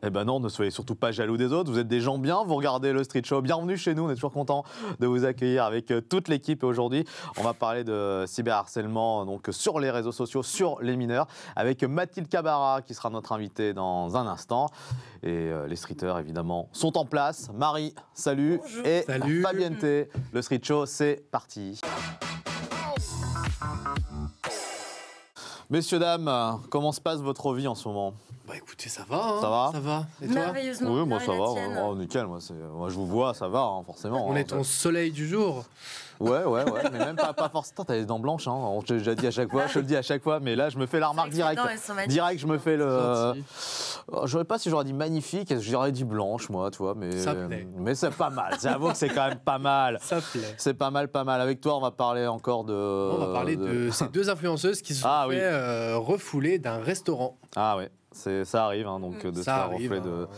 Eh ben non, ne soyez surtout pas jaloux des autres. Vous êtes des gens bien, vous regardez le Street Show. Bienvenue chez nous, on est toujours content de vous accueillir avec toute l'équipe. Et aujourd'hui, on va parler de cyberharcèlement donc, sur les réseaux sociaux, sur les mineurs, avec Mathilde Camara qui sera notre invitée dans un instant. Et les streeters, évidemment, sont en place. Marie, salut. Bonjour. Et Salut. Fabienne T. Le Street Show, c'est parti. Messieurs, dames, comment se passe votre vie en ce moment? Bah écoutez, ça va. Hein. Ça va? Ça va. Et toi? Merveilleusement. Oui, moi bien, ça et la va. tienne Oh, nickel, moi je vous vois, ça va, hein, forcément. On hein. est ton soleil du jour. Ouais, mais même pas forcément. T'as les dents blanches, hein. On te l'a déjà dit à chaque fois, je te le dis à chaque fois, mais là je me fais la remarque direct. Direct, je me fais le. Je saurais pas si j'aurais dit magnifique, j'aurais dit blanche, moi, tu vois, mais. Ça plaît. Mais c'est pas mal. J'avoue que c'est quand même pas mal. Ça plaît. C'est pas mal. Avec toi, on va parler encore de. On va parler de ces deux influenceuses qui se sont fait refouler d'un restaurant. Ah ouais, ça arrive, hein, donc de se faire refouler de.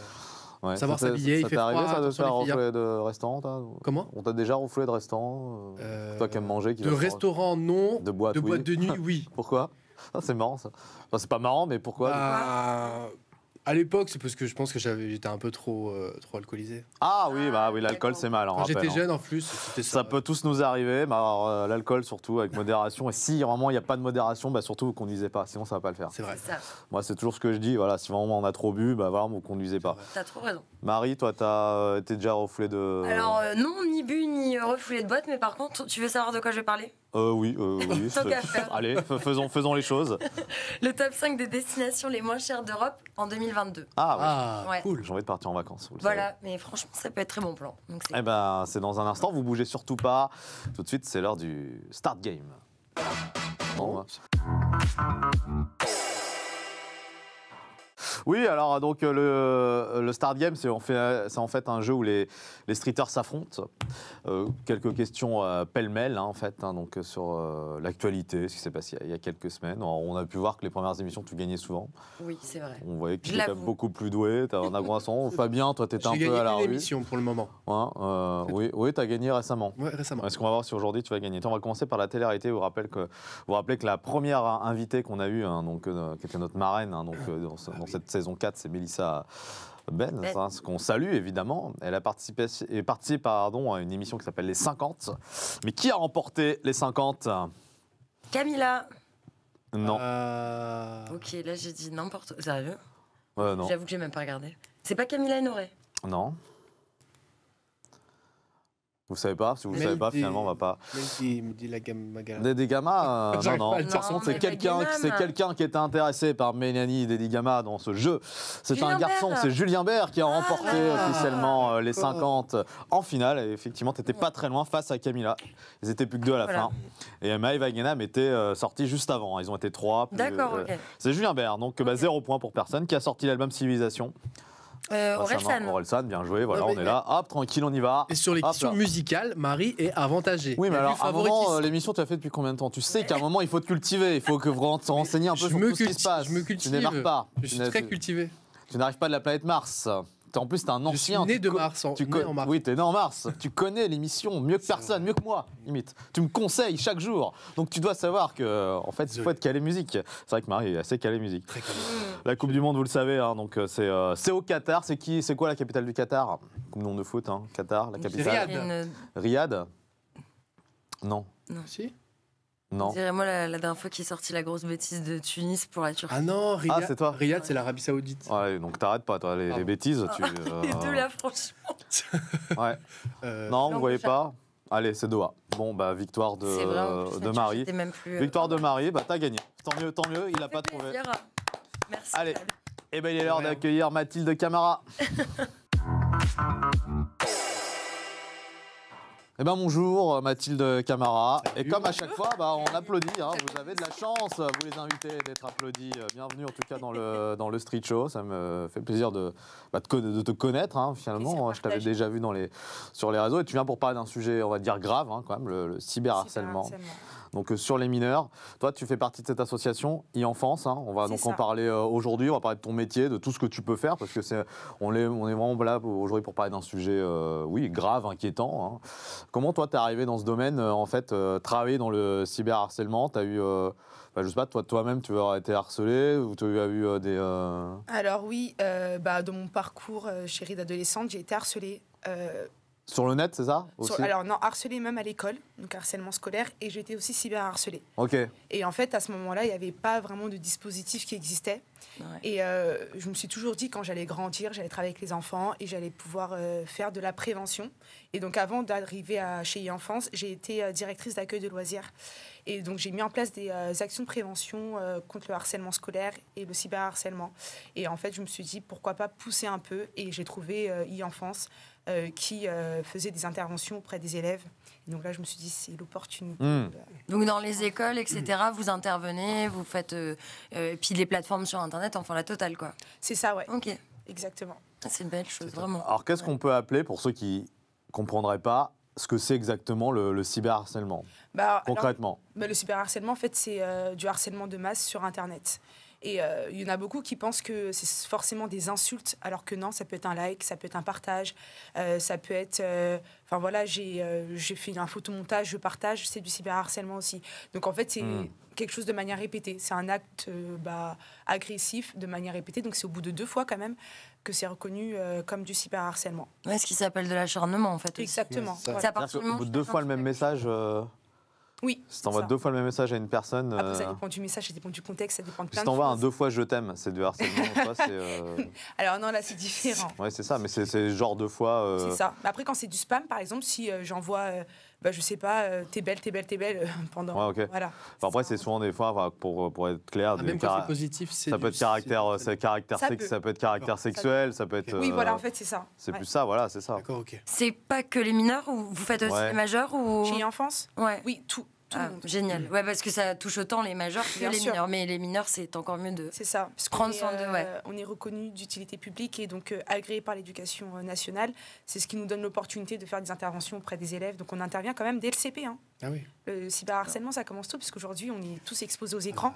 Ouais. Savoir s'habiller, il fait froid. Ça t'est arrivé ça de se faire attention, les filles, refouler de restaurant, toi? Comment? On t'a déjà refoulé de restaurant? Toi qui aimes manger, de restaurant, non. De boîte, boîte de nuit, oui. Pourquoi? Ah, c'est marrant ça. Enfin, c'est pas marrant, mais pourquoi? À l'époque, c'est parce que je pense que j'étais un peu trop alcoolisé. Ah oui, bah oui, l'alcool c'est mal. Quand j'étais jeune, en plus, c'était ça. Ça peut tous nous arriver, mais alors l'alcool surtout avec modération. Et si vraiment il n'y a pas de modération, bah surtout vous conduisez pas, sinon ça va pas le faire. C'est vrai. C'est ça. Moi c'est toujours ce que je dis. Voilà, si vraiment on a trop bu, bah vraiment vous conduisez pas. T'as trop raison. Marie, toi t'as été déjà refoulé de. Alors non, ni bu ni refoulé de boîte, mais par contre, tu veux savoir de quoi je vais parler? Oui. Tant qu'à faire. Allez, faisons les choses. Le top 5 des destinations les moins chères d'Europe en 2022. Ah ouais. Ouais. Cool. J'ai envie de partir en vacances. Vous le Voilà, mais franchement, ça peut être très bon plan. Donc Eh ben, c'est dans un instant, vous bougez surtout pas. Tout de suite, c'est l'heure du start game. Bon, oui, alors donc le start game, c'est en fait un jeu où les streeters s'affrontent. Quelques questions pêle-mêle, hein, en fait, hein, donc sur l'actualité, ce qui s'est passé il y a quelques semaines. Alors, on a pu voir que les premières émissions, tu gagnais souvent. oui, c'est vrai. On voyait que tu Je étais l'avoue. beaucoup plus doué, tu as un agression. Fabien, toi, tu étais un J'ai peu à la gagné une rue. émission pour le moment. Hein, oui, tu as gagné récemment. Ouais, récemment. Est-ce qu'on va voir si aujourd'hui tu vas gagner? On va commencer par la télé-réalité. Vous vous rappelez que la première invitée qu'on a eue, hein, qui était notre marraine hein, dans cette saison 4, c'est Mélissa Ben, hein, ce qu'on salue évidemment. Elle a participé à une émission qui s'appelle Les 50. Mais qui a remporté les 50? Camilla. Non. Ok, là j'ai dit n'importe quoi. Sérieux? Non. J'avoue que j'ai même pas regardé. C'est pas Camilla Honoré? Non. Vous savez pas? Si vous ne savez pas, finalement, on va pas. Me dit la gamme Magala. Dedi Gama, J'arrive non. pas à le De toute dire. façon, Non, c'est mais quelqu'un Guénam. qui était intéressé par Mélanie Dedi Gama dans ce jeu. C'est Julien un garçon, Bert. c'est Julien Bert qui a remporté d'accord. officiellement les 50 en finale. Et effectivement, tu n'étais pas très loin face à Camilla. Ils étaient plus que deux à la Voilà. fin. Et Maëva Guénam était sorti juste avant. Ils ont été trois. D'accord, ok. C'est Julien Bert, donc 0 point pour personne, qui a sorti l'album Civilisation. Orelsan. Orelsan, bien joué. Voilà, Non, mais- on est là. Hop, tranquille, on y va. Et sur les Hop, questions là. musicales, Marie est avantagée. Oui, mais Il y a alors, du à un moment, favoritisme. l'émission, tu as fait depuis combien de temps? Tu sais qu'à un moment, il faut te cultiver, il faut que vous te renseigniez un peu Je sur me tout ce qui se cultive, passe. je me Tu cultive. n'émarres pas. Je suis très cultivé. Tu n'arrives pas de la planète Mars. En plus, t'es un Je suis ancien. né tu de co- Mars, tu né co- en Mars. Oui, t'es né en Mars. Tu connais l'émission mieux que personne, mieux que moi, limite. Tu me conseilles chaque jour. Donc tu dois savoir que, en fait, il faut être calé musique. C'est vrai que Marie est assez calé musique. Très calme. La Coupe du Monde, vous le savez, hein, donc c'est au Qatar. C'est quoi la capitale du Qatar? Coupe du monde de foot, hein. Qatar, la capitale. Riyad. Riyad? Non. Si. Non. Dirais-moi la dernière fois qu'il est sorti la grosse bêtise de Tunis pour la Turquie. Ah non, Riyad. Ah, c'est toi. Riyad, c'est l'Arabie Saoudite. Ouais, donc t'arrêtes pas, toi, les bêtises. Les deux là, franchement. Ouais. Euh, Non, vous non, voyez ça- pas. Allez, c'est Doha. Bon, bah, victoire C'est vrai, en plus, de la Marie. Turquie était même plus, Victoire de Marie, bah, t'as gagné. Tant mieux, il a pas trouvé. Plaisir. Merci. Allez. Fab. Et ben, il est l'heure Ouais. d'accueillir Mathilde Camara. Eh ben bonjour Mathilde Camara. Salut. Et comme à chaque fois, bah, on applaudit. Hein. Vous avez de la chance, vous les invitez d'être applaudis. Bienvenue en tout cas dans le Street Show. Ça me fait plaisir de te connaître hein, finalement. Plaisir Je t'avais partagé. déjà vu sur les réseaux. Et tu viens pour parler d'un sujet, on va dire grave, hein, quand même, le cyberharcèlement. Donc sur les mineurs. Toi, tu fais partie de cette association e-enfance. Hein. On va C'est donc en ça. parler aujourd'hui. On va parler de ton métier, de tout ce que tu peux faire, parce que on est vraiment là aujourd'hui pour parler d'un sujet, oui, grave, inquiétant. Hein. Comment toi, t'es arrivé dans ce domaine, en fait, travailler dans le cyberharcèlement? T'as eu, je sais pas, toi-même, tu as été harcelé ou tu as eu des... Alors oui, dans mon parcours chérie d'adolescente, j'ai été harcelée. Sur le net, c'est ça aussi? Alors non, harcelée même à l'école, donc harcèlement scolaire, et j'ai été aussi cyberharcelée. Ok. Et en fait, à ce moment-là, il n'y avait pas vraiment de dispositif qui existait. Ouais. Et je me suis toujours dit, quand j'allais grandir, j'allais travailler avec les enfants et j'allais pouvoir faire de la prévention. Et donc avant d'arriver chez e-Enfance, j'ai été directrice d'accueil de loisirs. Et donc j'ai mis en place des actions de prévention contre le harcèlement scolaire et le cyberharcèlement. Et en fait, je me suis dit, pourquoi pas pousser un peu. Et j'ai trouvé e-Enfance qui faisait des interventions auprès des élèves. Et donc là, je me suis dit, c'est l'opportunité. Donc dans les écoles, etc., vous intervenez, vous faites... puis les plateformes sur Internet, enfin la totale, quoi. C'est ça, ouais. Ok, Exactement. c'est une belle chose, vraiment. Alors, qu'est-ce qu'on peut appeler, pour ceux qui ne comprendraient pas, ce que c'est exactement le cyberharcèlement, concrètement? Le cyberharcèlement, en fait, c'est du harcèlement de masse sur Internet. Et il y en a beaucoup qui pensent que c'est forcément des insultes, alors que non, ça peut être un like, ça peut être un partage, ça peut être... Enfin voilà, j'ai fait un photomontage, je partage, c'est du cyberharcèlement aussi. Donc en fait, c'est quelque chose de manière répétée. C'est un acte agressif de manière répétée, donc c'est au bout de 2 fois quand même que c'est reconnu comme du cyberharcèlement. Ouais, ce qui s'appelle de l'acharnement, en fait. Aussi. Exactement. Ouais, c'est ça. Voilà. C'est à partir du Au moment bout où de 2 fois le même message, Oui. si t'envoies ça. 2 fois le même message à une personne... Après, ça dépend du message, ça dépend du contexte, ça dépend de plein si de t'envoies un choses. 2 fois je t'aime, c'est du harcèlement, toi, c'est... Alors non, là, c'est différent. Ouais, c'est ça, mais c'est genre 2 fois... C'est ça. Mais après, quand c'est du spam, par exemple, si j'envoie, je sais pas, t'es belle, pendant... Ouais, ok. Voilà. Enfin, après, c'est souvent des fois, enfin, pour être clair, Ah, même quand c'est positif, c'est ça peut être caractère, Ça ça peut être caractère sexuel, ça peut être... Oui, voilà, en fait, c'est ça. C'est Ouais. plus ça, voilà, c'est ça. D'accord, ok. C'est pas que les mineurs, ou vous faites aussi Ouais. les majeurs ou... Chez enfance, Ouais. oui, tout le Ah, monde. génial. Ouais, parce que ça touche autant les majeurs que Bien les sûr. mineurs. Mais les mineurs, c'est encore mieux de... C'est ça. Parce Prendre soin d'eux, ouais. On est reconnu d'utilité publique et donc agréé par l'éducation nationale. C'est ce qui nous donne l'opportunité de faire des interventions auprès des élèves. Donc on intervient quand même dès le CP. Hein. Ah oui. Le cyberharcèlement, ça commence tôt, puisqu'aujourd'hui, on est tous exposés aux écrans.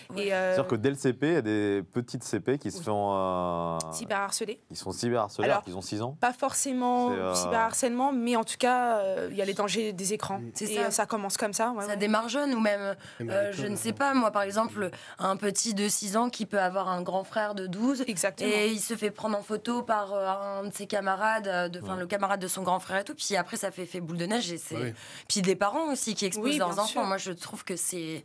Ouais. Et, C'est-à-dire que dès le CP, il y a des petites CP qui se font... cyberharcelés. Ils sont cyberharceleurs, Alors, qu'ils ont 6 ans. Pas forcément C'est, cyberharcèlement, mais en tout cas, il y a les dangers des écrans. C'est Et ça. ça commence comme ça. Ouais, Ça ouais. démarre jeune, ou même, Même à je l'école, ne sais pas, moi par exemple, un petit de 6 ans qui peut avoir un grand frère de 12 Exactement. et il se fait prendre en photo par un de ses camarades, le camarade de son grand frère et tout, puis après ça fait boule de neige. Et c'est... Oui. Puis des parents aussi qui exposent Oui, leurs bien enfants. sûr. Moi je trouve que c'est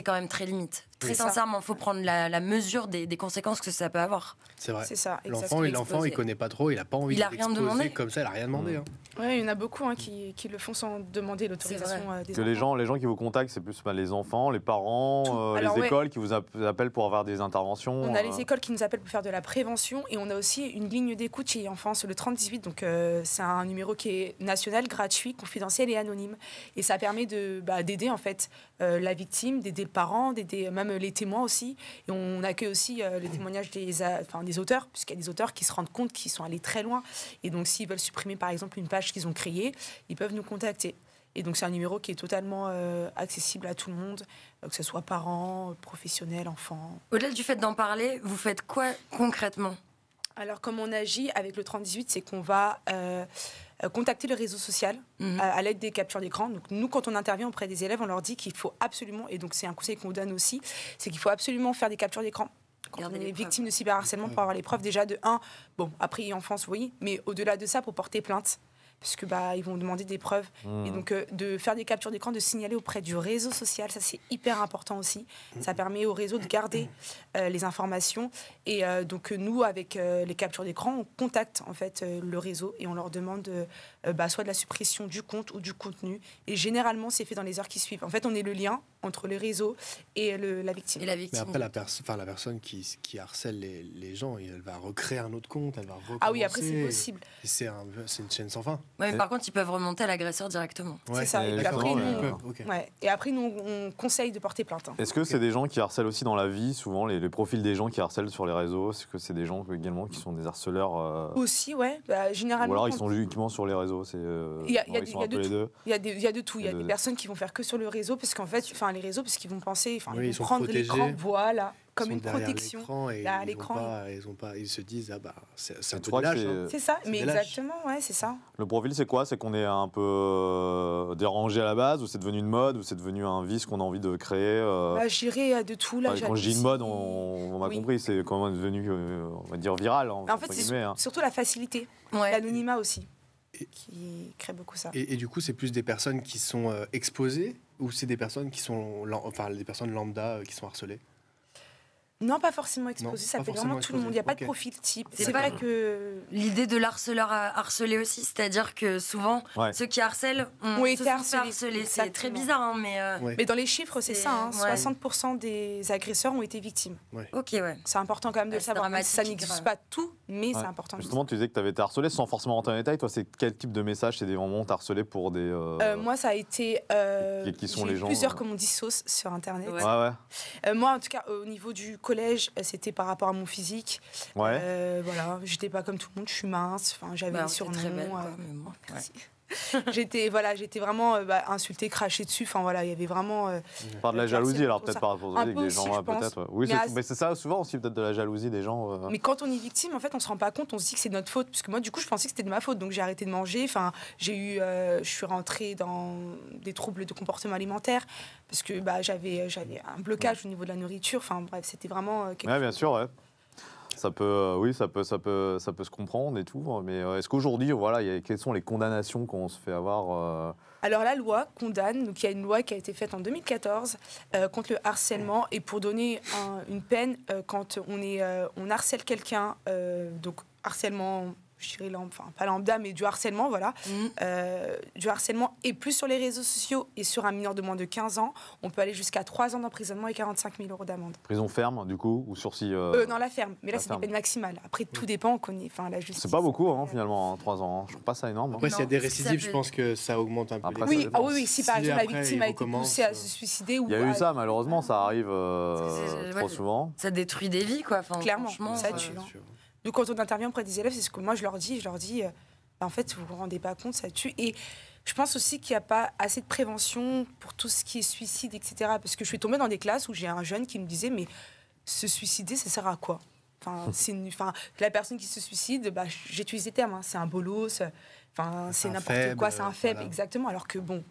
quand même très limite. Très C'est ça. sincèrement, il faut prendre la mesure des conséquences que ça peut avoir. C'est vrai. C'est ça. L'enfant, exposé. il connaît pas trop, il a pas envie Il a de rien l'exposer demandé. comme ça, il a rien demandé. Hein. Ouais, il y en a beaucoup qui le font sans demander l'autorisation des Que enfants. les gens qui vous contactent, c'est plus les enfants, les parents, Tout. les Alors, ouais. écoles qui vous appellent pour avoir des interventions. On a les écoles qui nous appellent pour faire de la prévention et on a aussi une ligne d'écoute chez Enfance, le 3018. Donc c'est un numéro qui est national, gratuit, confidentiel et anonyme. Et ça permet d'aider en fait la victime, d'aider le parent, d'aider même les témoins aussi. Et on accueille aussi les témoignages des auteurs, puisqu'il y a des auteurs qui se rendent compte qu'ils sont allés très loin. Et donc s'ils veulent supprimer par exemple une page qu'ils ont créée, ils peuvent nous contacter. Et donc c'est un numéro qui est totalement accessible à tout le monde, que ce soit parents, professionnels, enfants. Au-delà du fait d'en parler, vous faites quoi concrètement ? Alors, comme on agit avec le 3018, c'est qu'on va contacter le réseau social à l'aide des captures d'écran. Donc, nous, quand on intervient auprès des élèves, on leur dit qu'il faut absolument, et donc c'est un conseil qu'on vous donne aussi, c'est qu'il faut absolument faire des captures d'écran. Quand Garder on est les victime de cyberharcèlement, pour avoir les preuves déjà de 1, bon, après enfance, oui, mais au-delà de ça, pour porter plainte. Parce que ils vont demander des preuves. Et donc, de faire des captures d'écran, de signaler auprès du réseau social, ça c'est hyper important aussi. Ça permet au réseau de garder les informations. Et donc, nous, avec les captures d'écran, on contacte en fait le réseau et on leur demande soit de la suppression du compte ou du contenu. Et généralement, c'est fait dans les heures qui suivent. En fait, on est le lien entre le réseau et la victime. Et la Mais victime. après, la personne qui harcèle les gens, elle va recréer un autre compte, elle va recommencer. Ah oui, après, c'est possible. Et c'est une chaîne sans fin. Ouais, mais par contre, ils peuvent remonter à l'agresseur directement. C'est ça. Et puis d'accord, après, ouais, nous, ouais. Ok. ouais. Et après, nous, on conseille de porter plainte. Hein. Est-ce que c'est des gens qui harcèlent aussi dans la vie, souvent les profils des gens qui harcèlent sur les réseaux? Est-ce que c'est des gens également qui sont des harceleurs Aussi, ouais. Généralement. ou alors ils quand- sont uniquement sur les réseaux? Il y a ils sont un peu les deux. Il y a de tout. Il y a Et des personnes qui vont faire que sur le réseau, parce qu'en fait, les réseaux, parce qu'ils vont penser, Oui, ils ils sont vont prendre protégés. l'écran, voilà. comme sont une derrière protection. l'écran et derrière ils l'écran. ils se disent c'est un Tu peu crois de que l'âge. hein. C'est ça, C'est mais des lâches. exactement, ouais, c'est ça. Le profil, c'est quoi? C'est qu'on est un peu dérangé à la base, ou c'est devenu une mode, ou c'est devenu un vice qu'on a envie de créer Bah, je dirais de tout. Là, Quand je dis une mode, on m'a Oui. compris, c'est comment devenu, on va dire, viral. En fait, entre c'est guillemets, hein. surtout la facilité, Ouais. l'anonymat aussi, Et- qui crée beaucoup ça. Et du coup, c'est plus des personnes qui sont exposées ou c'est des personnes qui sont, des personnes lambda qui sont harcelées? Non, pas forcément exposé, Non, ça pas fait forcément vraiment tout le monde. Il n'y a pas de exposé, profil type. C'est C'est pas- vrai que. L'idée de l'harceleur harcelé aussi, c'est-à-dire que souvent, Ouais. ceux qui harcèlent Ont été se sont fait harcelés. harceler. C'est très Exactement. bizarre, hein, mais Ouais. Mais dans les chiffres, c'est C'est- ça. Hein, ouais. 60% des agresseurs ont été victimes. ok, ouais. C'est important quand même de Ouais, le c'est savoir. Même si ça dramatique, n'existe grave. pas tout, mais Ouais. c'est important. de le Justement, tu disais que tu avais été harcelé sans forcément rentrer dans les détails. Toi, c'est quel type de message? C'est des moments où on t'a harcelé pour des. Moi, ça a été. Qui sont j'ai les eu gens, plusieurs, comme on dit, sauces sur Internet. Ouais. Ouais. Moi, en tout cas, au niveau du collège, c'était par rapport à mon physique. Ouais. Voilà, j'étais pas comme tout le monde, je suis mince. Enfin, j'avais Bah, des t'es surnoms. très belle, quoi, mais bon, ouais. Merci. j'étais vraiment insultée, crachée dessus. Enfin voilà, il y avait vraiment. Par de la jalousie, alors tout peut-être ça. par rapport Un avec peu des aussi, gens, je pense. peut-être. Oui, Mais mais c'est ça souvent aussi, peut-être de la jalousie des gens. Mais quand on est victime, en fait, on se rend pas compte. On se dit que c'est notre faute, parce que moi, du coup, je pensais que c'était de ma faute. Donc j'ai arrêté de manger. Enfin, je suis rentrée dans des troubles de comportement alimentaire parce que j'avais un blocage au niveau de la nourriture. Enfin bref, c'était vraiment quelque Ouais, chose. bien sûr, ouais. Ça peut, oui, ça peut se comprendre et tout. Mais est-ce qu'aujourd'hui, voilà, quelles sont les condamnations qu'on se fait avoir Alors la loi condamne, donc il y a une loi qui a été faite en 2014 contre le harcèlement et pour donner une peine quand on harcèle quelqu'un, donc harcèlement, je dirais pas lambda, mais du harcèlement, voilà, du harcèlement et plus sur les réseaux sociaux et sur un mineur de moins de 15 ans, on peut aller jusqu'à 3 ans d'emprisonnement et 45 000 euros d'amende. prison ferme, du coup, ou sursis Non, la ferme, mais là la c'est ferme. des peines maximales. Après, tout dépend, on connaît, la justice. C'est pas beaucoup, hein, finalement, 3 ans. Je trouve pas ça énorme. Hein. Après, s'il y a Non, des ça récidives, peut- je pense que ça augmente un peu. Après, les ça Oui, peines. dépend. oui, si par Si exemple la après, victime il a été recommence, poussée à se suicider ou Il y a eu ça, malheureusement, ça arrive C'est- trop ouais. souvent. Ça détruit des vies, quoi. Enfin, Clairement, franchement, ça euh, tue. Bien sûr. Donc quand on intervient auprès des élèves, c'est ce que moi je leur dis. En fait, vous vous rendez pas compte, ça tue. Et je pense aussi qu'il n'y a pas assez de prévention pour tout ce qui est suicide, etc. Parce que je suis tombée dans des classes où j'ai un jeune qui me disait, mais se suicider, ça sert à quoi? La personne qui se suicide, j'utilise les termes, hein, c'est un bolos, c'est un n'importe faible, quoi, c'est un faible, voilà. exactement. Alors que bon,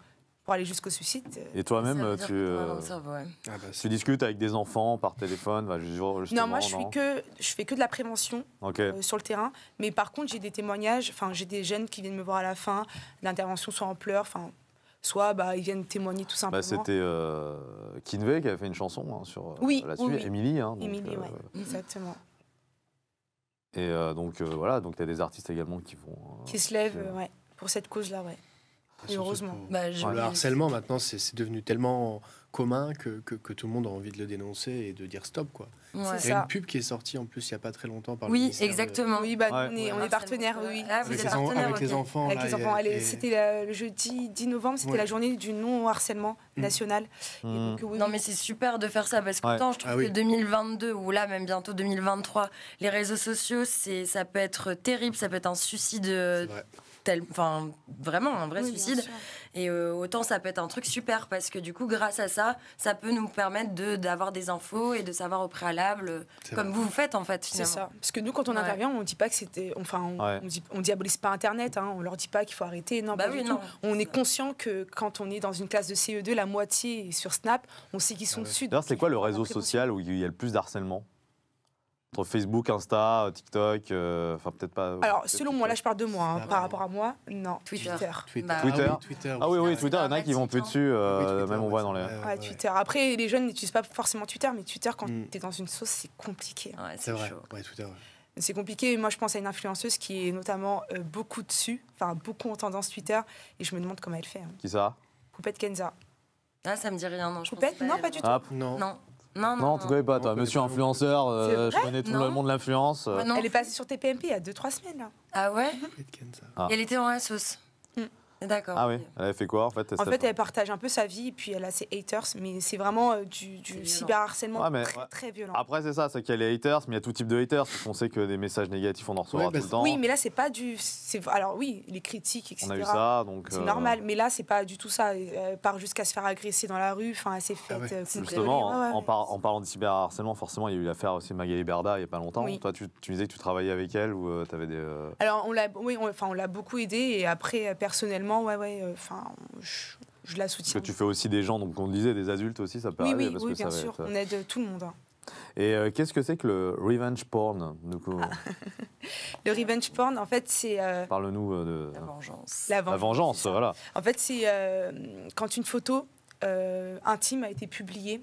pour aller jusqu'au suicide... Et toi-même, ça veut dire tu, que t'en as dans le cerveau, ouais. Ah bah, tu discutes avec des enfants par téléphone, justement, Non, moi, je fais que de la prévention Ok. sur le terrain. Mais par contre, j'ai des témoignages. J'ai des jeunes qui viennent me voir à la fin. L'intervention soit en pleurs. Soit ils viennent témoigner tout simplement. C'était Kinvey qui avait fait une chanson sur Oui, là-dessus, oui, oui. Émilie. Hein, donc, Émilie, ouais, exactement. Et voilà, donc il y a des artistes également qui vont. Qui se lèvent ouais, pour cette cause-là, ouais. Et surtout heureusement. pour- Bah, Le harcèlement, maintenant, c'est devenu tellement commun que tout le monde a envie de le dénoncer et de dire stop, quoi. Ouais. C'est Il y a ça. une pub qui est sortie en plus il n'y a pas très longtemps par le Oui, ministère de- exactement. Oui, Ouais. on est partenaires, oui. Ah, vous Avec, êtes les, partenaire, avec ok. les enfants. Avec là, les il y a- enfants. et- C'était le jeudi 10 novembre, c'était Ouais. la journée du non-harcèlement national. Et Hmm. donc, oui, Non, oui. mais c'est super de faire ça parce que Ouais. autant je trouve Ah oui. que 2022 ou là même bientôt 2023, les réseaux sociaux, ça peut être terrible, ça peut être un suicide C'est vrai. vraiment un vrai Oui, bien suicide. sûr. Et autant ça peut être un truc super parce que du coup grâce à ça, ça peut nous permettre d'avoir des infos et de savoir au préalable C'est comme vrai. vous faites en fait C'est finalement. ça. Parce que nous, quand on Ouais. intervient, on dit pas que c'était. Ouais. On diabolise pas Internet. Hein, on leur dit pas qu'il faut arrêter. Non, Bah pas oui, du non. tout. On est conscient que quand on est dans une classe de CE2, la moitié est sur Snap. On sait qu'ils sont ouais. dessus. D'ailleurs, donc c'est il quoi faut le avoir la réseau prévention. social où il y a le plus d'harcèlement? Entre Facebook, Insta, TikTok, peut-être pas. Alors, peut-être selon moi, là, je parle de moi. hein, Snap. par rapport à moi, non. Twitter. Twitter. Bah, Twitter. Ah oui, Twitter. Ah oui, oui, c'est Twitter, il y en a qui vont plus dramatique, dessus, Oui, Twitter, même on voit dans les. Ouais, Twitter. Après, les jeunes n'utilisent pas forcément Twitter, mais Twitter, quand Mm. tu es dans une sauce, c'est compliqué. Ouais, C'est c'est vrai. chaud. Ouais, Twitter. Ouais. C'est compliqué. Moi, je pense à une influenceuse qui est notamment beaucoup dessus, beaucoup en tendance Twitter, et je me demande comment elle fait. Hein. Qui ça? Poupette Kenza. Ah, ça me dit rien, non. Je Poupette pense Non, elle, pas du tout. Ah, Non. Non. Non, non, tu connais pas, toi, Non, je monsieur connais pas. influenceur, C'est je vrai connais tout Non. le monde de l'influence. Ouais, non. Elle est passée sur TPMP il y a 2-3 semaines. Là. Ah ouais Poupette Kenza. Ah. Et elle était en la sauce. Et D'accord. Ah oui, elle avait fait quoi en fait? En fait, elle partage un peu sa vie et puis elle a ses haters, mais c'est vraiment du violent. cyberharcèlement Ouais, très violent. Après, c'est ça, c'est qu'il y a les haters, mais il y a tout type de haters. Parce qu'on sait que des messages négatifs, on en recevra Ouais, bah, tout le temps. Oui, mais là, c'est pas du. Alors, oui, les critiques, etc. On a eu ça, donc. C'est normal, mais là, c'est pas du tout ça. Elle part jusqu'à se faire agresser dans la rue. Enfin, elle s'est faite. ouais. Justement, ouais, ouais. en parlant de cyberharcèlement, forcément, il y a eu l'affaire aussi Magali Berda il n'y a pas longtemps. Oui. Toi, tu disais que tu travaillais avec elle ou tu avais des. Alors, on l'a beaucoup aidée et après, personnellement, je la Parce soutiens. que tu fais aussi des gens, donc on le disait, des adultes aussi, ça peut arriver. Parce Oui, que ça bien va sûr. être- On aide tout le monde. Hein. Et qu'est-ce que c'est que le revenge porn du coup Le revenge porn, en fait, c'est Parle-nous de La vengeance. la vengeance, c'est ça. voilà. En fait, c'est quand une photo intime a été publiée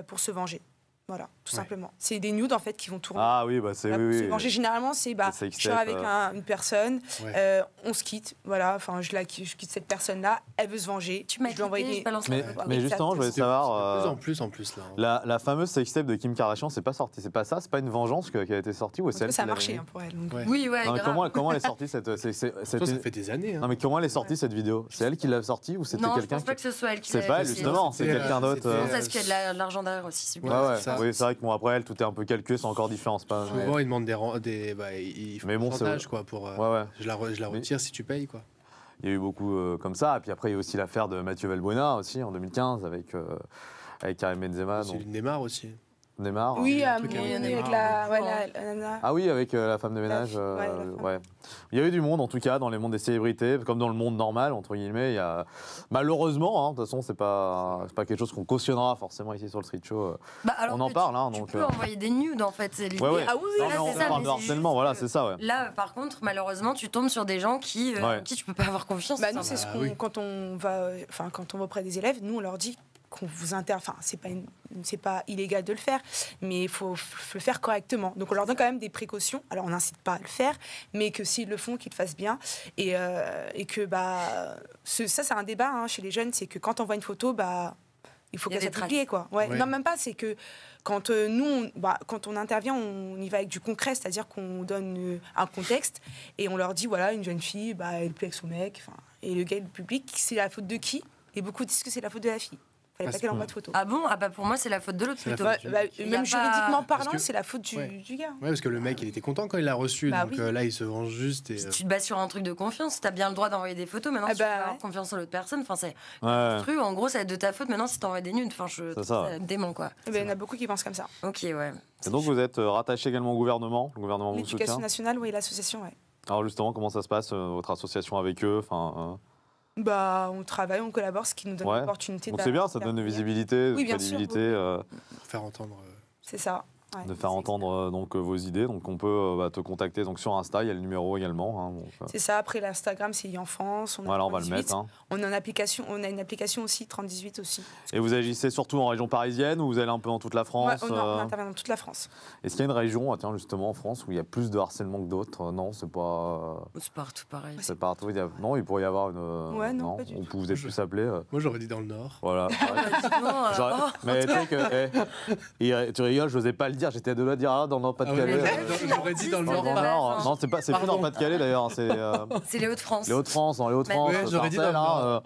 pour se venger. Voilà, tout Ouais. simplement. C'est des nudes en fait qui vont tourner. Ah oui, bah c'est Voilà, pour se oui. venger. Généralement, c'est Les je sextapes, suis avec une personne, Ouais. on se quitte, voilà. Enfin, je quitte cette personne-là, elle veut se venger. Tu m'as je lui envoie quitté, des. je balance Mais, la photo. mais justement, je voulais C'est savoir. de plus en plus en plus là. La fameuse sextape de Kim Kardashian, c'est pas sorti, c'est pas ça, c'est pas une vengeance qui a été sortie ou Parce c'est elle que ça a qui l'a marché mis hein, pour elle. Donc. Ouais. Oui, ouais, Non, mais grave. comment elle est sortie cette Je pense que ça fait des années. Hein. Non mais comment elle est sortie cette vidéo? C'est elle qui l'a sortie ou c'était Non, je quelqu'un pense pas que ce soit elle qui C'est l'a pas elle fait. justement, c'est C'était, quelqu'un d'autre. c'était, Je pense parce qu'il y a de l'argent derrière aussi. c'est Ouais, bien. Ouais, c'est ça. oui, c'est vrai que bon, après elle, tout est un peu calculé, c'est encore différent. C'est pas... Souvent, ils demandent ils font Mais bon, du c'est- chantage quoi pour. Ouais, ouais. Je la retire si tu payes quoi. Il y a eu beaucoup comme ça. Et puis après, il y a aussi l'affaire de Mathieu Valbuena aussi en 2015 avec Karim Benzema, C'est donc du Neymar aussi. Neymar. Oui, un truc oui, avec avec Neymar. la nana. Ah oui, avec la femme de ménage. Ouais, la femme. Ouais. Il y a eu du monde, en tout cas, dans les mondes des célébrités, comme dans le monde normal, entre guillemets. Il y a... Malheureusement, hein, de toute façon, c'est pas quelque chose qu'on cautionnera forcément ici sur le Street Show. Bah, alors On en que parle, hein, tu donc, peux envoyer des nudes en fait, c'est l'idée. Ouais, ouais. Ah oui, oui, Non, là, mais on c'est ça, parle mais de c'est harcèlement, juste voilà, que c'est ça, ouais. Là, par contre, malheureusement, tu tombes sur des gens Ouais. qui tu peux pas avoir confiance. Bah, tout nous, c'est ce simplement. qu'on, oui. quand on va auprès des élèves, nous, on leur dit qu'on vous enfin, c'est pas illégal de le faire, mais il faut le faire correctement. Donc, on leur donne quand même des précautions. Alors, on n'incite pas à le faire, mais que s'ils le font, qu'ils le fassent bien. Et que, ça, c'est un débat hein, chez les jeunes, c'est que quand on voit une photo, il faut Il y a qu'elle des soit traces. publiée, quoi. Ouais. Ouais. Non, même pas, c'est que quand quand on intervient, on y va avec du concret, c'est-à-dire qu'on donne un contexte et on leur dit, voilà, une jeune fille, elle plaît avec son mec, et le gars, le public, c'est la faute de qui? Et beaucoup disent que c'est la faute de la fille. Fallait pas qu'elle envoie de photo. Ah bon? Ah bah pour moi, c'est la faute de l'autre C'est la plutôt. faute Il y a Même pas- juridiquement parlant, Parce que- c'est la faute du Ouais. gars. Ouais, parce que le mec, il était content quand il l'a reçu, Bah donc oui. là, il se venge juste. Et, Puis tu te bases sur un truc de confiance. T'as bien le droit d'envoyer des photos. Maintenant, Ah tu peux bah, avoir ouais. confiance en l'autre personne. Enfin, c'est Ouais. truc. En gros, ça va être de ta faute. Maintenant, si t'envoies des nudes, enfin, je C'est trouve ça. ça dément, quoi. Il y en a beaucoup qui pensent comme ça. Ok, ouais. Et donc, vous êtes rattaché également au gouvernement. Le gouvernement vous L'éducation soutient. nationale, oui, l'association, ouais. Alors, justement, comment ça se passe, votre association avec eux? Enfin, On travaille, on collabore, ce qui nous donne Ouais. l'opportunité donc c'est bien, ça donne de visibilité, de Oui, bien sûr, crédibilité. oui. pour faire entendre. C'est ça. Ouais, De faire c'est- entendre donc vos idées, donc on peut te contacter donc sur Insta, il y a le numéro également. Hein, donc, C'est ça. Après, l'Instagram, c'est YEnfance. voilà, on va le mettre. Hein. On a une application aussi, 3018 aussi. Et vous agissez surtout en région parisienne ou vous allez un peu dans toute la France? Ouais, on intervient dans toute la France. Est-ce qu'il y a une région, tiens, justement en France, où il y a plus de harcèlement que d'autres? Non, c'est pas. C'est partout pareil. C'est partout. Non, il pourrait y avoir une. Ouais, non, pas du tout. Vous êtes plus appelé. Moi, j'aurais dit dans le Nord. Voilà. Effectivement, Mais tu sais que. Tu rigoles, je n'osais pas le dire, j'étais à deux doigts de dire dans le Pas-de-Calais. J'aurais dit dans le Ouais, Nord. ouais. Nord, non, c'est plus dans le Pas-de-Calais d'ailleurs, c'est c'est les Hauts-de-France. les Hauts-de-France, dans les Hauts-de-France, Ouais, j'aurais dit dans le Sarcelles, Nord.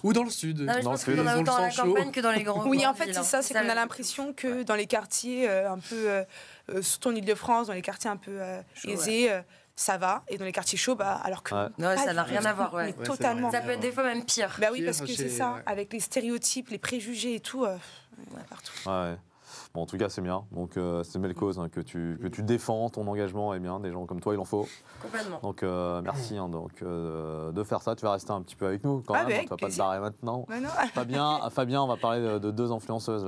Ou dans le Sud. Non, mais je Dans pense le qu'il y en a Sud, autant à la ils ont le sang campagne que dans les grands. Oui, en grandes fait, villes, c'est hein. ça, c'est qu'on a la- l'impression que dans les quartiers un peu, surtout en Ile-de-France, dans les quartiers un peu Chaud, aisés, ça va. Et dans les quartiers chauds, alors que. Ouais. Ouais, pas ça du n'a tout. rien à voir, ouais. Mais Ouais, totalement. Ça peut être des fois même pire. Bah oui, Pire, parce que c'est ça, ouais. avec les stéréotypes, les préjugés et tout, partout. Ouais. Bon, en tout cas, c'est bien. Donc, c'est une belle cause que tu défends, ton engagement est bien. Des gens comme toi, il en faut. Complètement. Donc, merci de faire ça. Tu vas rester un petit peu avec nous quand Ah, même. bah, Tu avec vas pas te plaisir. barrer maintenant. Ouais, non. Fabien, on va parler de deux influenceuses.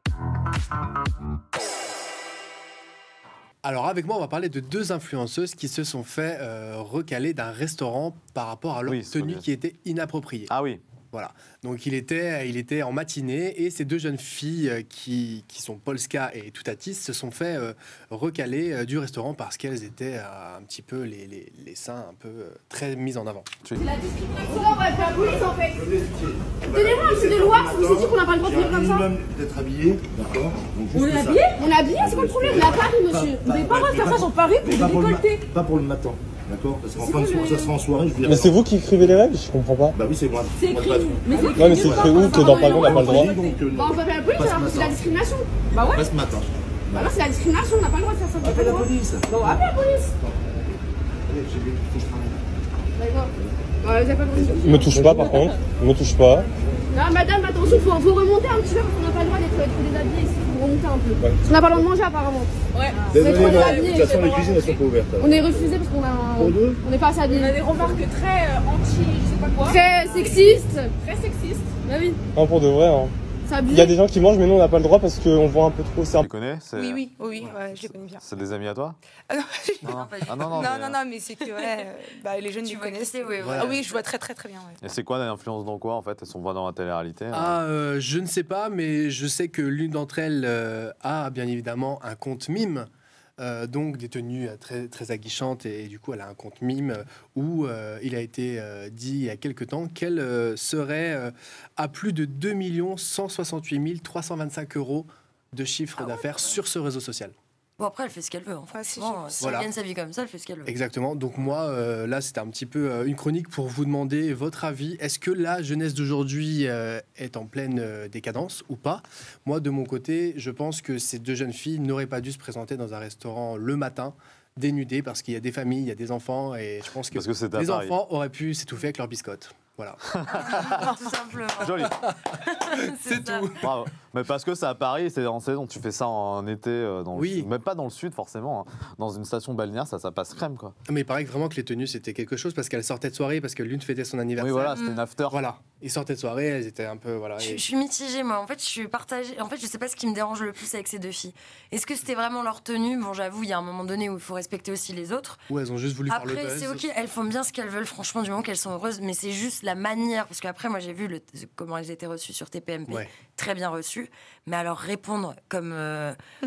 Alors avec moi, on va parler de deux influenceuses qui se sont fait recaler d'un restaurant par rapport à leur Oui, c'est tenue bien. qui était inappropriée. Ah oui. Voilà. Donc il était en matinée et ces deux jeunes filles qui sont Polska et Toutatis se sont fait recaler du restaurant parce qu'elles étaient un petit peu les seins un peu très mis en avant. La discrimination, on va faire la police en fait. Donnez-moi un truc de loi, vous avez dit qu'on n'a pas le droit de venir comme ça. D'être habillé, d'accord. On est habillé, c'est quoi le problème? On est à Paris, monsieur. Vous n'avez pas le droit de faire ça sur Paris pour Mais pas vous pour, décolleter. pas pour le matin. D'accord? Ça sera en soirée, je vous dirai. Mais c'est vous qui écrivez les règles? Je comprends pas. Bah oui, c'est moi. C'est Moi, le écrit. patron. Mais c'est écrit. Non, mais c'est écrit où que dans Paris on n'a pas le droit? Bah, on va faire la police alors que c'est de la discrimination. Bah ouais. Pas ce matin. Bah non, c'est la discrimination, on n'a pas le droit de faire ça. on n'a pas Appelle le la droit. police. Bah, on va appeler la police. Allez, j'ai vu, faut que je travaille. D'accord. Bah, vous avez pas le droit de Me touche pas par contre. Me touche pas. Non, madame, attention, faut remonter un petit peu parce qu'on n'a pas le droit d'être déshabillé ici. Faut remonter un peu. Parce qu'on n'a pas le droit de manger apparemment. Ouais. Désolé, non. De déshabillé, toute façon, les cuisines, elles sont pas ouvertes. On est refusé parce qu'on a un... Pour deux? On n'est pas assez habillé. On a des remarques très anti, je sais pas quoi. Très sexiste. Très sexistes. Bah oui, Non, pour de vrai. Hein. c'est Il abusé. y a des gens qui mangent, mais nous on n'a pas le droit parce qu'on voit un peu trop. Tu les connais? Oui, ouais, je les connais bien. C'est des amis à toi? Ah non, Non, pas du tout. non, mais c'est que ouais, les jeunes Tu les vois qui connaissent. c'est, oui, Voilà. Ah oui, je vois très bien. Ouais. Et c'est quoi l'influence dans quoi en fait? Elles sont pas dans la télé-réalité? Je ne sais pas, mais je sais que l'une d'entre elles a bien évidemment un compte mime. Donc des tenues très aguichantes et du coup elle a un compte mime où il a été dit il y a quelque temps qu'elle serait à plus de 2 168 325 € de chiffre d'affaires sur ce réseau social. Bon, après, elle fait ce qu'elle veut. Hein. Franchement, si Voilà. elle gagne sa vie comme ça, elle fait ce qu'elle veut. Exactement. Donc moi, là, c'était un petit peu une chronique pour vous demander votre avis. Est-ce que la jeunesse d'aujourd'hui est en pleine décadence ou pas? Moi, de mon côté, je pense que ces deux jeunes filles n'auraient pas dû se présenter dans un restaurant le matin dénudées parce qu'il y a des familles, il y a des enfants et je pense que, Parce que c'est à les Paris. enfants auraient pu s'étouffer avec leurs biscottes. Voilà. Tout simplement. Joli. C'est ça. tout. Bravo. Mais parce que c'est à Paris, c'est en saison, tu fais ça en été, dans Oui. même pas dans le sud forcément, hein. Dans une station balnéaire, ça passe crème quoi. Mais il paraît que vraiment que les tenues, c'était quelque chose parce qu'elles sortaient de soirée, parce que l'une fêtait son anniversaire. Oui voilà, c'était une after. Voilà. Ils sortaient de soirée, elles étaient un peu... Voilà. Je suis mitigée, moi. En fait, je suis partagée. En fait, je sais pas ce qui me dérange le plus avec ces deux filles. Est-ce que c'était vraiment leur tenue? Bon, j'avoue, il y a un moment donné où il faut respecter aussi les autres. Ou elles ont juste voulu faire le Après, buzz. c'est ok, elles font bien ce qu'elles veulent, franchement, du moment qu'elles sont heureuses, mais c'est juste la manière. Parce qu'après, moi, j'ai vu comment elles étaient reçues sur TPMP. Ouais. Très bien reçues. Mais alors, répondre comme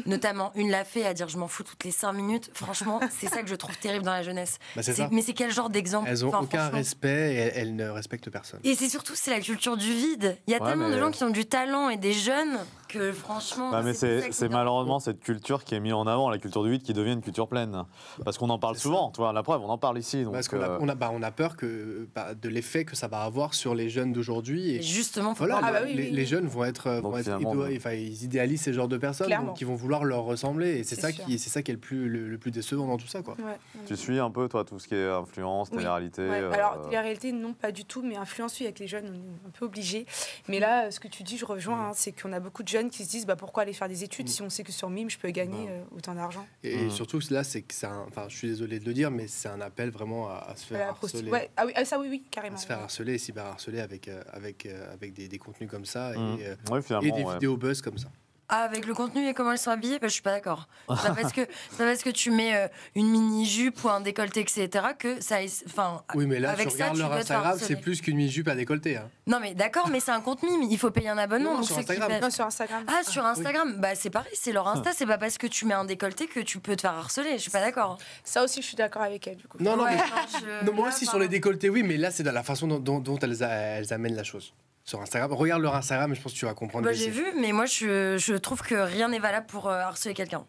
notamment une l'a fait à dire je m'en fous toutes les 5 minutes, franchement, c'est ça que je trouve terrible dans la jeunesse. Bah, c'est ça. Mais c'est quel genre d'exemple? Elles ont Enfin, aucun franchement. respect et elles ne respectent personne. Et c'est surtout, c'est la culture du vide. Il y a Ouais, tellement mais- de gens qui ont du talent et des jeunes que franchement. Bah, mais pour ça que c'est me dérange. malheureusement cette culture qui est mise en avant, la culture du vide qui devient une culture pleine. Parce qu'on en parle C'est souvent, tu vois, la preuve, on en parle ici. Donc, Parce qu'on on a peur de l'effet que ça va avoir sur les jeunes d'aujourd'hui. Et Et justement, faut voilà, pas- Ah bah oui, oui. les jeunes vont être, Donc, finalement, ils idéalisent ces genres de personnes, Clairement. donc ils vont vouloir leur ressembler. Et c'est C'est ça sûr. qui est le plus décevant dans tout ça, quoi. Ouais. Tu suis un peu toi tout ce qui est influence, Oui. télé-réalité. Ouais. Alors, la réalité, non, pas du tout, mais influence, oui, avec les jeunes, on est un peu obligé. Mais là, ce que tu dis, je rejoins, hein, c'est qu'on a beaucoup de jeunes qui se disent pourquoi aller faire des études si on sait que sur Mime, je peux gagner autant d'argent. Et surtout, là, c'est que je suis désolé de le dire, mais c'est un appel vraiment à se faire harceler. Ouais. Ah oui, ça, oui, carrément. À se faire harceler et cyberharceler avec des contenus comme ça Oui, et finalement. des ouais. vidéos buzz comme ça. Ah, avec le contenu et comment elles sont habillées, je suis pas d'accord. C'est pas parce que tu mets une mini-jupe ou un décolleté, etc., que ça. Enfin, Oui, mais là, avec tu ça, regardes tu leur peux te faire Instagram, harceler. c'est plus qu'une mini-jupe à décolleté. Hein. Non, mais d'accord, mais c'est un compte Mime, il faut payer un abonnement. Non, donc sur ceux qui Instagram. paient- Non, sur Instagram. Ah, sur Instagram, bah c'est pareil, c'est leur Insta, c'est pas parce que tu mets un décolleté que tu peux te faire harceler, je suis pas d'accord. Ça aussi, je suis d'accord avec elle, du coup. Non, non, Ouais, mais non, moi aussi sur les décolletés, oui, mais là, c'est dans la façon dont elles amènent la chose. Sur Instagram, regarde leur Instagram et je pense que tu vas comprendre. Bah, que j'ai c'est- vu, mais moi je trouve que rien n'est valable pour harceler quelqu'un.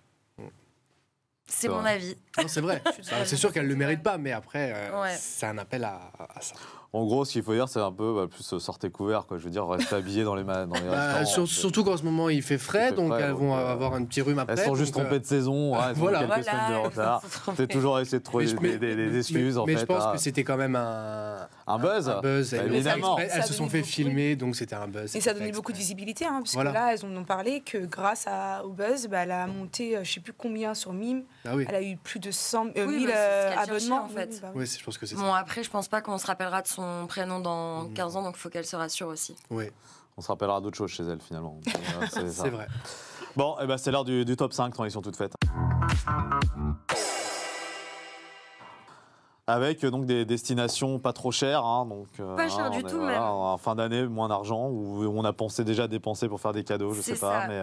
C'est mon avis. Non, c'est vrai. C'est sûr qu'elle ne le mérite pas, mais après, Ouais. c'est un appel à ça. En gros, ce qu'il faut dire, c'est un peu plus sortez couvert, quoi. Je veux dire, restez habillés dans les restaurants. Surtout qu'en ce moment, il fait frais, Il fait donc frais, elles vont donc, avoir un petit rhume après. Elles sont juste donc, trompées de saison, elles ont voilà. quelques semaines de retard. T'es toujours essayé de trouver des excuses, en fait. Mais je pense ah. que c'était quand même un buzz. Un buzz. Bah, Elles- évidemment. Elles se sont fait filmer, donc c'était un buzz. Et ça donnait beaucoup de visibilité, hein, parce Voilà. que là, elles en ont parlé que grâce au buzz, elle a monté, je sais plus combien sur Mime, Ah oui. elle a eu plus de 100 Oui, 1000 bah, c'est ce qu'elle cherchait, abonnements. en fait. Oui, bah oui. Oui, je pense que c'est ça. Bon, après, je pense pas qu'on se rappellera de son prénom dans 15 ans, donc il faut qu'elle se rassure aussi. Oui, On se rappellera d'autres choses chez elle, finalement. C'est ça. c'est vrai. Bon, eh ben, c'est l'heure du top 5, transition toute faite. Avec donc des destinations pas trop chères. Hein, donc, Pas cher du tout, même. En fin d'année, moins d'argent, où on a déjà dépensé pour faire des cadeaux, je C'est sais pas. ça. Mais,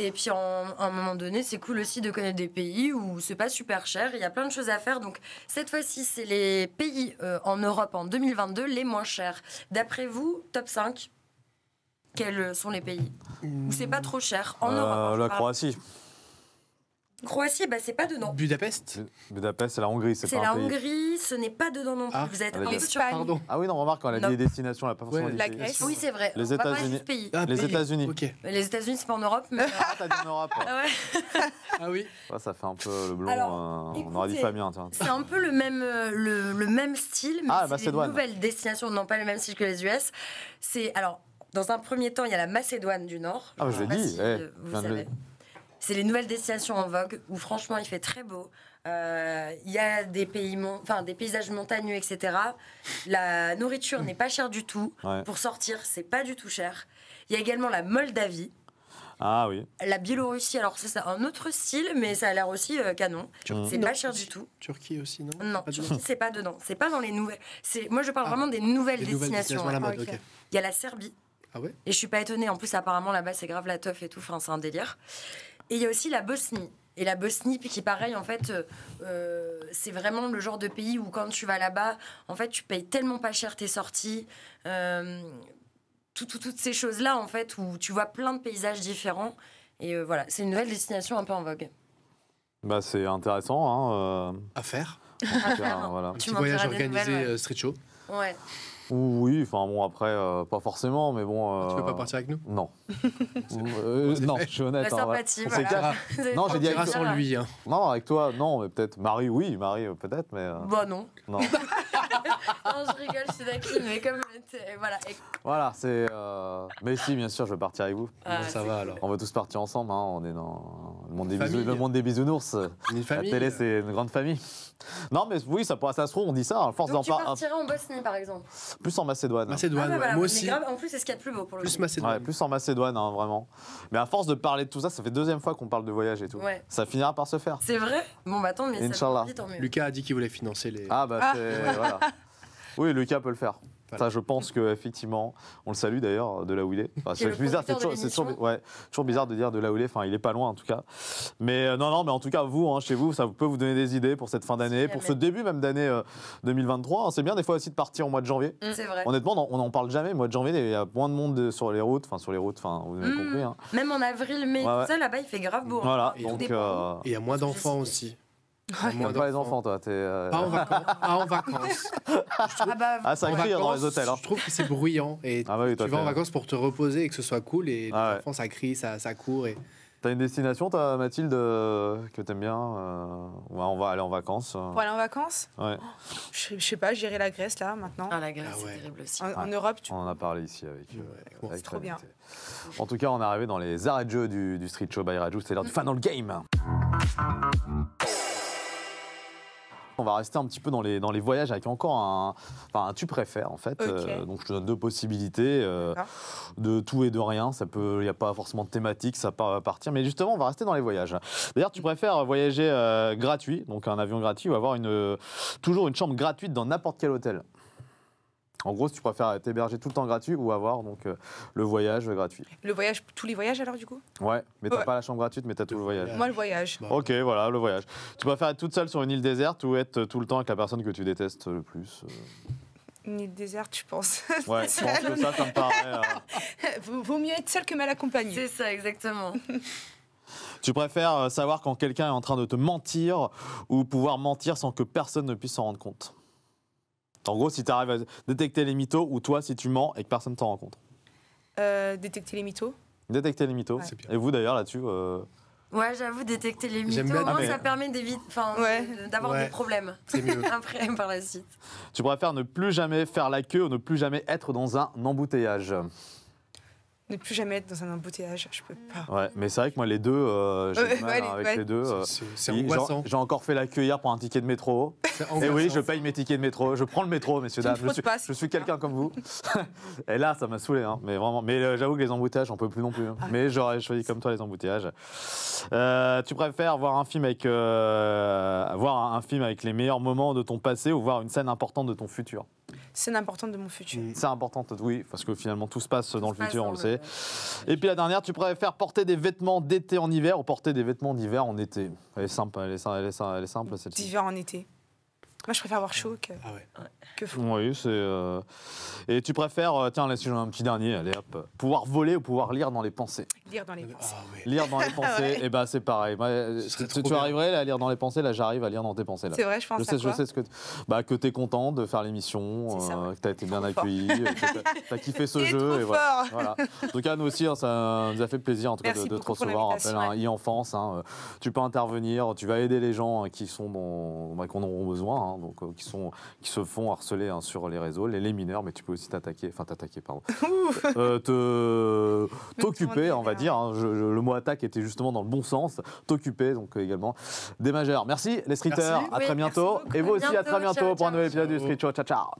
Et puis, à un moment donné, c'est cool aussi de connaître des pays où c'est pas super cher. Il y a plein de choses à faire. Donc, cette fois-ci, c'est les pays en Europe en 2022 les moins chers. D'après vous, top 5, quels sont les pays où c'est pas trop cher en Europe, hein, je la parle. Croatie. Croatie, bah, c'est pas dedans. Budapest. Budapest, c'est la Hongrie, c'est C'est pas la un pays. Hongrie, ce n'est pas dedans non plus. Ah, Vous êtes avec un peu l'Espagne. surpris. Pardon. Ah oui, non, remarque, quand elle a Non. dit les destinations, elle n'a pas forcément Ouais, dit la pays. Grèce. Oui, c'est vrai. Les On va pas États-Unis. juste pays. Ah, Les pays. États-Unis. Ok. Les États-Unis, c'est pas en Europe, mais. Ah, t'as dit en Europe. Ouais. Ah ouais. Ah oui. Ouais, ça fait un peu le blond. Alors, on aurait dit écoutez, Fabien, tiens. C'est un peu le même style, mais Ah, c'est des Macédoine. nouvelles destinations, non pas le même style que les US. C'est alors dans un premier temps, il y a la Macédoine du Nord. Ah, je sais l'ai pas dit, si, je vous viens de le savez. dire. C'est les nouvelles destinations en vogue où franchement il fait très beau. Il y a des des paysages montagneux, etc. La nourriture n'est pas chère du tout. Ouais. Pour sortir, c'est pas du tout cher. Il y a également la Moldavie, Ah oui. la Biélorussie. Alors ça, c'est un autre style, mais ça a l'air aussi canon. C'est pas cher du tout. Turquie aussi, non? Non, Pas dedans. Turquie, c'est pas dedans. C'est pas dans les nouvelles. Moi, je parle vraiment des nouvelles Les nouvelles destinations. destinations à la ouais. mode, ok. ok. Il y a la Serbie. Ah ouais? Et je suis pas étonnée. En plus, apparemment, là-bas, c'est grave la teuf et tout. Enfin, c'est un délire. Et il y a aussi la Bosnie. Et la Bosnie, puis qui pareil, en fait, c'est vraiment le genre de pays où quand tu vas là-bas, en fait, tu payes tellement pas cher tes sorties. Toutes ces choses-là, en fait, où tu vois plein de paysages différents. Et voilà, c'est une nouvelle destination un peu en vogue. Bah, c'est intéressant. Hein, À faire. en tout cas, voilà. Un Tu petit m'en voyage diras des organisé nouvelles, ouais. street show. Ouais. Oui, enfin bon, après, pas forcément, mais bon. Tu veux pas partir avec nous? Non. c'est Non, fait. je suis honnête. La hein, ouais. sympathie, On s'est voilà. calme. Non, j'ai dit On ira avec toi. sans lui. Hein. Non, avec toi, non, mais peut-être Marie, oui, Marie, peut-être, mais. Bah non. Non. Non, je rigole, je suis d'accord, mais comme voilà. Voilà, c'est. Mais si, bien sûr, je vais partir avec vous. Ah, Bon, ça c'est va cool. alors. On va tous partir ensemble, hein. On est dans le monde des, Famille. le monde des bisounours. Une La famille. télé, c'est une grande famille. Non, mais oui, ça se trouve, on dit ça, à force d'en Donc tu parler. partirais en Bosnie, par exemple. Plus en Macédoine. Macédoine, Ah, bah, ouais. voilà, Moi mais aussi. grave, en plus, c'est ce qu'il y a de plus beau pour le Plus coup. Ouais, Macédoine. plus en Macédoine, hein, vraiment. Mais à force de parler de tout ça, ça fait deuxième fois qu'on parle de voyage et tout. Ouais. Ça finira par se faire. C'est vrai. Bon, bah tant mieux. Ça Inch'Allah. me dit, tant mieux. Lucas a dit qu'il voulait financer les. Ah, bah, c'est. Voilà. Oui, Lucas peut le faire. Voilà. Ça, je pense qu'effectivement, on le salue d'ailleurs de là où il est. Enfin, Qui est le c'est bizarre, producteur de c'est toujours, l'émission. ouais, toujours bizarre de dire de là où il est. Enfin, il est pas loin en tout cas. Mais non, mais en tout cas, vous, hein, chez vous, ça peut vous donner des idées pour cette fin d'année, pour ce début même d'année 2023. Hein. C'est bien des fois aussi de partir au mois de janvier. C'est vrai. Honnêtement, on n'en parle jamais. Mois de janvier, il y a moins de monde sur les routes. Enfin, vous avez compris. Hein. Même en avril, mai, Ouais, tout ça, là-bas, il fait grave beau. hein. Voilà, Et donc. dépend. Et il y a moins d'enfants aussi. T'aimes pas les enfants, toi. Pas en vacances. Pas en vacances. Ah bah, Ah, ça En crie hein, dans les vacances, hôtels. Hein. Je trouve que c'est bruyant. Et Ah bah oui, toi, tu vas en t'es- vacances pour te reposer et que ce soit cool. Et Ah ouais. les enfants, ça crie, ça court. Et... T'as une destination, toi, Mathilde, que t'aimes bien où on va aller en vacances Pour aller en vacances, Ouais, je sais pas, j'irai la Grèce là maintenant. Ah, la Grèce, Ah ouais. c'est terrible aussi. En Europe, tu... on en a parlé ici avec. bon, avec c'est trop Fabien. bien. En tout cas, on est arrivé dans les arrêts de jeu du Street Show by Raju. C'est l'heure du Fan dans le Game. On va rester un petit peu dans les voyages avec encore un tu préfères en fait. Ok. Donc je te donne deux possibilités D'accord. de tout et de rien. Il n'y a pas forcément de thématique, ça peut partir. Mais justement, on va rester dans les voyages. D'ailleurs, tu préfères voyager gratuit, donc un avion gratuit, ou avoir toujours une chambre gratuite dans n'importe quel hôtel. En gros, si tu préfères t'héberger tout le temps gratuit ou avoir donc le voyage gratuit. Le voyage, tous les voyages alors du coup Ouais, mais t'as Ouais. pas la chambre gratuite, mais t'as tout le voyage. Moi le voyage. Bah, Ok, voilà, le voyage. Tu préfères être toute seule sur une île déserte ou être tout le temps avec la personne que tu détestes le plus Une île déserte, tu penses Ouais, je pense que ça me paraît. Vaut mieux être seul que mal accompagné. C'est ça, exactement. Tu préfères savoir quand quelqu'un est en train de te mentir ou pouvoir mentir sans que personne ne puisse s'en rendre compte. En gros, si tu arrives à détecter les mythos ou toi, si tu mens et que personne ne t'en rend compte. Détecter les mythos. Détecter les mythos. Ouais. C'est bien. Et vous d'ailleurs là-dessus Ouais, j'avoue, détecter les J'aime mythos, bien- au moins, Ah, mais- ça permet d'éviter, Ouais. d'avoir Ouais. des problèmes c'est mieux. après par la suite. tu préfères ne plus jamais faire la queue ou ne plus jamais être dans un embouteillage. Ne plus jamais être dans un embouteillage, je peux pas. Ouais, mais c'est vrai que moi les deux, j'ai Ouais, du mal ouais, hein, avec ouais. les deux. C'est J'ai angoissant. j'ai encore fait la queue hier pour un ticket de métro. C'est Et angoissant. oui, je paye mes tickets de métro. Je prends le métro, messieurs, Tu ne dames. fraudes pas, Je suis quelqu'un comme vous. Et là, ça m'a saoulé, hein, mais vraiment. Mais j'avoue que les embouteillages, j'en peux plus non plus. hein. Mais j'aurais choisi comme toi les embouteillages. Tu préfères voir un film avec les meilleurs moments de ton passé ou voir une scène importante de ton futur? C'est important de mon futur. Mm. C'est important, oui, parce que finalement tout se passe dans le Tout se futur, on le passe sait. Et puis la dernière, tu préfères porter des vêtements d'été en hiver ou porter des vêtements d'hiver en été? Elle est simple, elle est simple celle-ci. D'hiver en été. Moi, je préfère voir chaud que fou. Oui, c'est. Et tu préfères, tiens, laisse un petit dernier, allez hop, pouvoir voler ou pouvoir lire dans les pensées? Lire dans les pensées. Lire dans les pensées, et ben c'est pareil. Moi, tu arriverais là, à lire dans les pensées, là j'arrive à lire dans tes pensées. Là. C'est vrai, je pense je sais ce que tu es content de faire l'émission, que tu as été bien accueilli, que tu as kiffé ce jeu. Et voilà. En tout cas, nous aussi, hein, ça nous a fait plaisir en tout cas, de te recevoir. On rappelle un e-enfance. Hein, tu peux intervenir, tu vas aider les gens qui sont qu'on auront besoin, hein, donc qui se font harceler hein, sur les réseaux, les mineurs, mais tu peux aussi t'occuper, on va dire. Hein, le mot attaque était justement dans le bon sens. T'occuper, donc également des majeurs. Merci les streeters, à très bientôt. Et vous aussi, à très bientôt pour un nouvel épisode du Street Show. Ciao, ciao.